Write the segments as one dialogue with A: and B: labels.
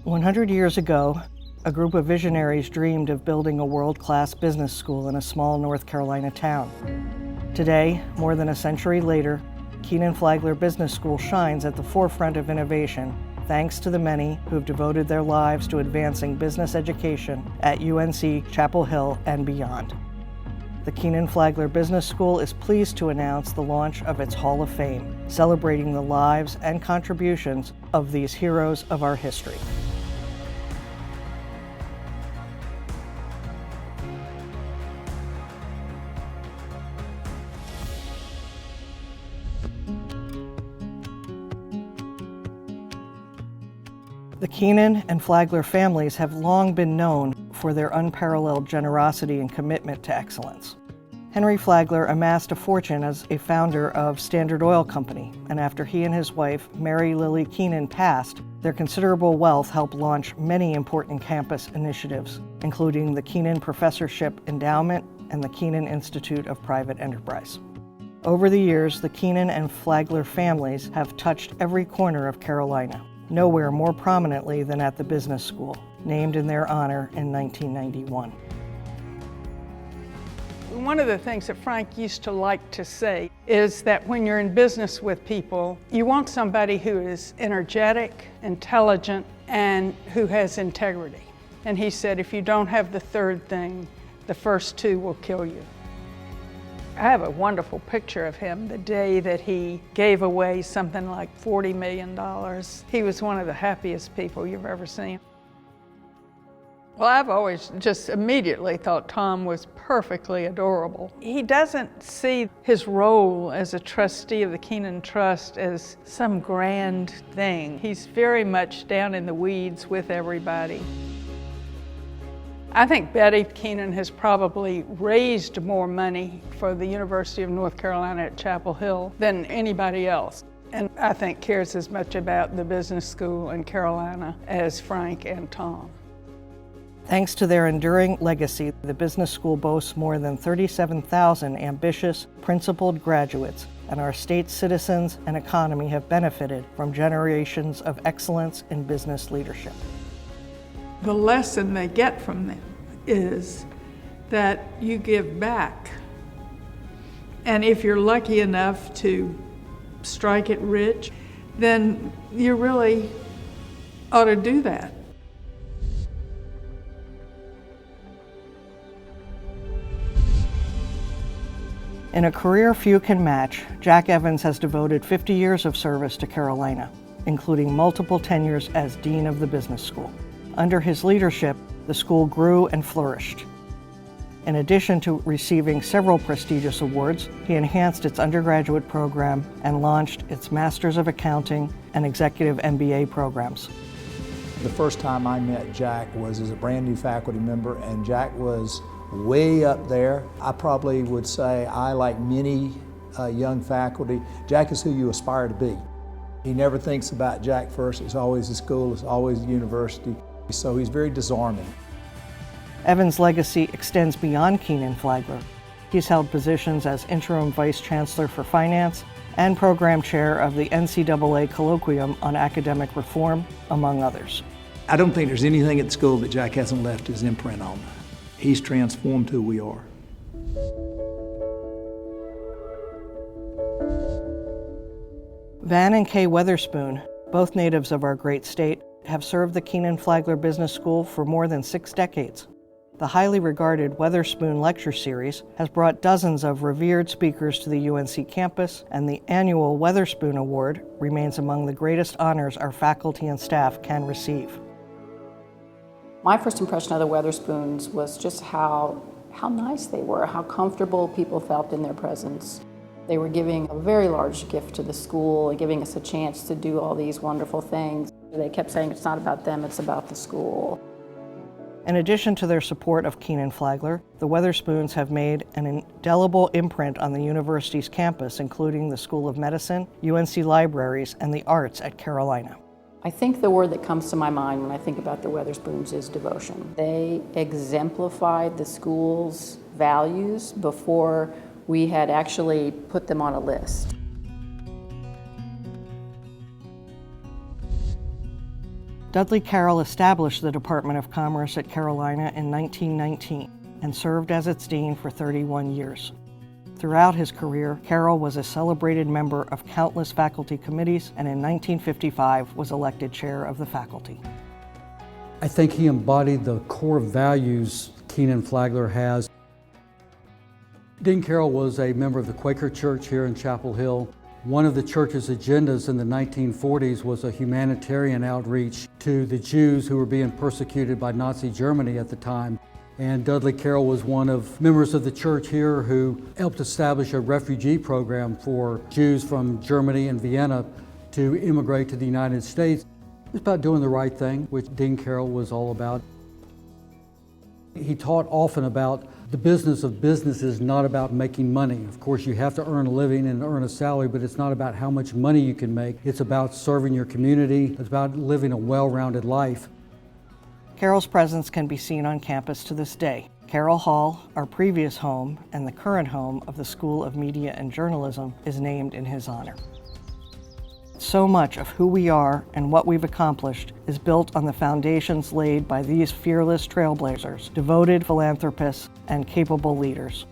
A: 100 years ago, a group of visionaries dreamed of building a world-class business school in a small North Carolina town. Today, more than a century later, Kenan Flagler Business School shines at the forefront of innovation thanks to the many who've devoted their lives to advancing business education at UNC Chapel Hill and beyond. The Kenan Flagler Business School is pleased to announce the launch of its Hall of Fame, celebrating the lives and contributions of these heroes of our history. The Kenan and Flagler families have long been known for their unparalleled generosity and commitment to excellence. Henry Flagler amassed a fortune as a founder of Standard Oil Company, and after he and his wife, Mary Lily Kenan, passed, their considerable wealth helped launch many important campus initiatives, including the Kenan Professorship Endowment and the Kenan Institute of Private Enterprise. Over the years, the Kenan and Flagler families have touched every corner of Carolina, nowhere more prominently than at the business school, named in their honor in 1991.
B: One of the things that Frank used to like to say is that when you're in business with people, you want somebody who is energetic, intelligent, and who has integrity. And he said, if you don't have the third thing, the first two will kill you. I have a wonderful picture of him the day that he gave away something like $40 million. He was one of the happiest people you've ever seen. Well, I've always just immediately thought Tom was perfectly adorable. He doesn't see his role as a trustee of the Kenan Trust as some grand thing. He's very much down in the weeds with everybody. I think Betty Kenan has probably raised more money for the University of North Carolina at Chapel Hill than anybody else. And I think cares as much about the business school in Carolina as Frank and Tom.
A: Thanks to their enduring legacy, the business school boasts more than 37,000 ambitious, principled graduates, and our state's citizens and economy have benefited from generations of excellence in business leadership.
B: The lesson they get from them is that you give back. And if you're lucky enough to strike it rich, then you really ought to do that.
A: In a career few can match, Jack Evans has devoted 50 years of service to Carolina, including multiple tenures as Dean of the Business School. Under his leadership, the school grew and flourished. In addition to receiving several prestigious awards, he enhanced its undergraduate program and launched its Masters of Accounting and Executive MBA programs.
C: The first time I met Jack was as a brand new faculty member, and Jack was way up there. I probably would say I, like many young faculty, Jack is who you aspire to be. He never thinks about Jack first. It's always the school, it's always the university. So he's very disarming.
A: Evans' legacy extends beyond Kenan Flagler. He's held positions as interim vice chancellor for finance and program chair of the NCAA Colloquium on Academic Reform, among others.
C: I don't think there's anything at the school that Jack hasn't left his imprint on. He's transformed who we are.
A: Van and K Weatherspoon, both natives of our great state, have served the Kenan Flagler Business School for more than 6 decades. The highly regarded Weatherspoon Lecture Series has brought dozens of revered speakers to the UNC campus, and the annual Weatherspoon Award remains among the greatest honors our faculty and staff can receive.
D: My first impression of the Weatherspoons was just how nice they were, how comfortable people felt in their presence. They were giving a very large gift to the school and giving us a chance to do all these wonderful things. They kept saying it's not about them, it's about the school.
A: In addition to their support of Kenan Flagler, the Weatherspoons have made an indelible imprint on the university's campus, including the School of Medicine, UNC libraries, and the arts at Carolina.
D: I think the word that comes to my mind when I think about the Weatherspoons is devotion. They exemplified the school's values before we had actually put them on a list.
A: Dudley Carroll established the Department of Commerce at Carolina in 1919 and served as its dean for 31 years. Throughout his career, Carroll was a celebrated member of countless faculty committees and in 1955 was elected chair of the faculty.
E: I think he embodied the core values Kenan Flagler has. Dean Carroll was a member of the Quaker Church here in Chapel Hill. One of the church's agendas in the 1940s was a humanitarian outreach to the Jews who were being persecuted by Nazi Germany at the time. And Dudley Carroll was one of members of the church here who helped establish a refugee program for Jews from Germany and Vienna to immigrate to the United States. It was about doing the right thing, which Dean Carroll was all about. He taught often about the business of business is not about making money. Of course, you have to earn a living and earn a salary, but it's not about how much money you can make. It's about serving your community. It's about living a well-rounded life.
A: Carroll's presence can be seen on campus to this day. Carroll Hall, our previous home and the current home of the School of Media and Journalism, is named in his honor. So much of who we are and what we've accomplished is built on the foundations laid by these fearless trailblazers, devoted philanthropists, and capable leaders.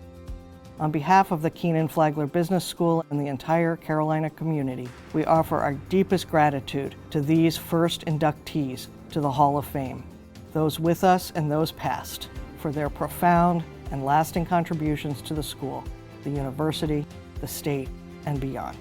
A: On behalf of the Kenan Flagler Business School and the entire Carolina community, we offer our deepest gratitude to these first inductees to the Hall of Fame, those with us and those past, for their profound and lasting contributions to the school, the university, the state, and beyond.